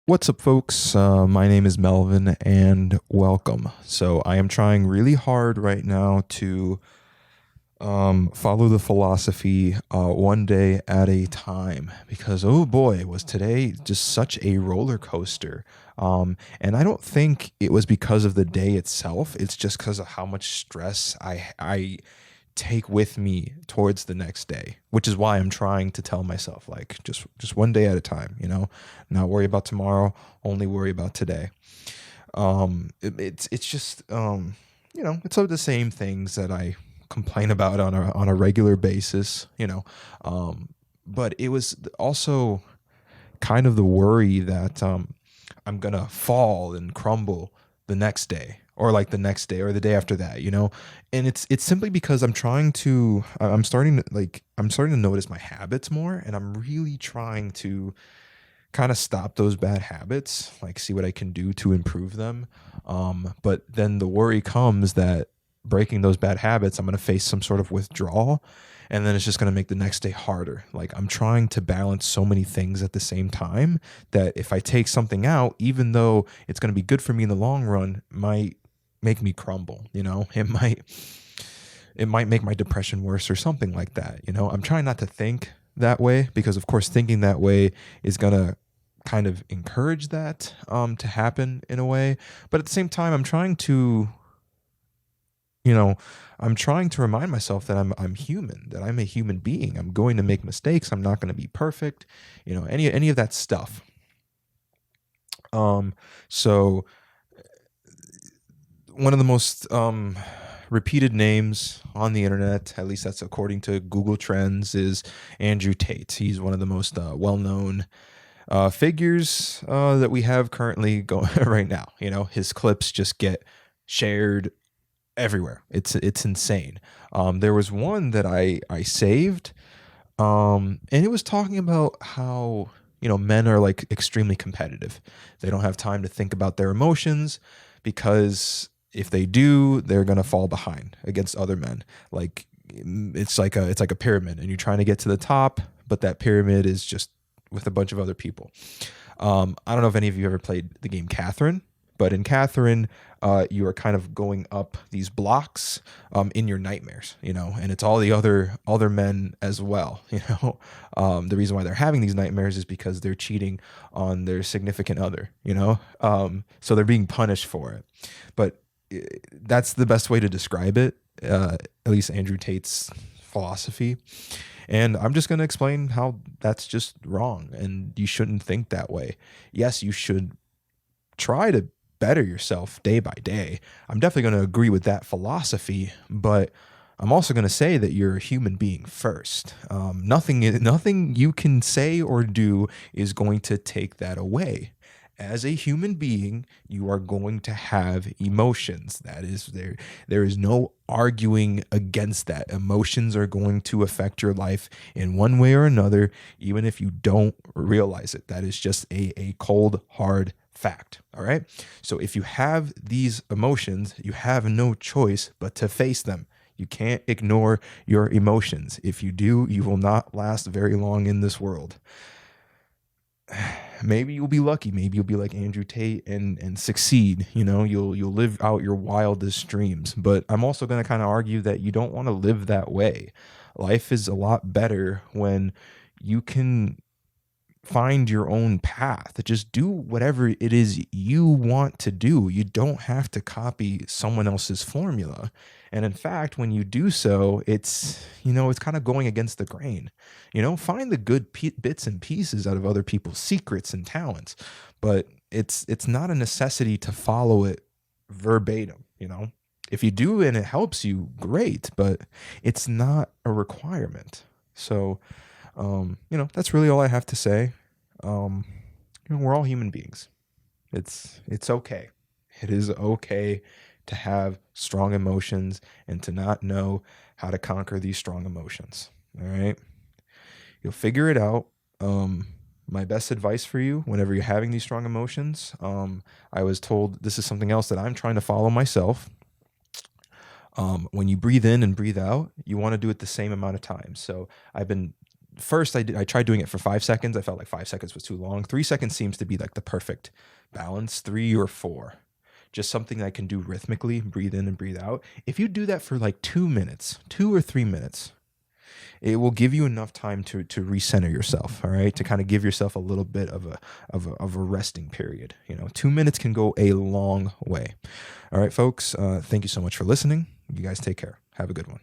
What's up, folks? My name is Melvin, and welcome. So, I am trying really hard right now to follow the philosophy one day at a time because, oh boy, was today just such a roller coaster. And I don't think it was because of the day itself, it's just because of how much stress I take with me towards the next day, which is why I'm trying to tell myself like just one day at a time, not worry about tomorrow, only worry about today. It's just it's all the same things that I complain about on a regular basis, but it was also kind of the worry that I'm gonna fall and crumble the next day, or like the next day, or the day after that, and it's simply because I'm starting to notice my habits more, and I'm really trying to kind of stop those bad habits, like see what I can do to improve them. But then the worry comes that breaking those bad habits, I'm going to face some sort of withdrawal, and then it's just going to make the next day harder. Like I'm trying to balance so many things at the same time that if I take something out, even though it's going to be good for me in the long run, might make me crumble. It might make my depression worse or something like that. I'm trying not to think that way because, of course, thinking that way is going to kind of encourage that to happen in a way. But at the same time, you know, I'm trying to remind myself that I'm human, that I'm a human being. I'm going to make mistakes. I'm not going to be perfect. Any of that stuff. So one of the most repeated names on the internet, at least that's according to Google Trends, is Andrew Tate. He's one of the most well-known figures that we have currently going right now. His clips just get shared everywhere. It's insane. There was one that I saved, and it was talking about how men are like extremely competitive. They don't have time to think about their emotions because if they do, they're gonna fall behind against other men. Like it's like a pyramid, and you're trying to get to the top, but that pyramid is just with a bunch of other people. I don't know if any of you ever played the game Catherine, but in Catherine, you are kind of going up these blocks in your nightmares, and it's all their men as well. The reason why they're having these nightmares is because they're cheating on their significant other, so they're being punished for it. But that's the best way to describe it, at least Andrew Tate's philosophy. And I'm just going to explain how that's just wrong and you shouldn't think that way. Yes, you should try to better yourself day by day. I'm definitely going to agree with that philosophy, but I'm also going to say that you're a human being first. Nothing you can say or do is going to take that away. As a human being, you are going to have emotions. That is there. There is no arguing against that. Emotions are going to affect your life in one way or another, even if you don't realize it. That is just a cold, hard fact. All right. So if you have these emotions, you have no choice but to face them. You can't ignore your emotions. If you do, you will not last very long in this world. Maybe you'll be lucky. Maybe you'll be like Andrew Tate and succeed. You'll live out your wildest dreams. But I'm also going to kind of argue that you don't want to live that way. Life is a lot better when you can find your own path. Just do whatever it is you want to do. You don't have to copy someone else's formula. And in fact, when you do so, it's kind of going against the grain. Find the good bits and pieces out of other people's secrets and talents, but it's not a necessity to follow it verbatim. If you do and it helps you, great, but it's not a requirement. So that's really all I have to say. We're all human beings. It's okay. It is okay to have strong emotions and to not know how to conquer these strong emotions. All right. You'll figure it out. My best advice for you whenever you're having these strong emotions, I was told this is something else that I'm trying to follow myself. When you breathe in and breathe out, you want to do it the same amount of times. So I've been first I tried doing it for 5 seconds. I felt like 5 seconds was too long. 3 seconds seems to be like the perfect balance, 3 or 4. Just something that I can do rhythmically, breathe in and breathe out. If you do that for like 2 minutes, 2 or 3 minutes, it will give you enough time to recenter yourself. All right, to kind of give yourself a little bit of a resting period. 2 minutes can go a long way. All right, folks. Thank you so much for listening. You guys take care. Have a good one.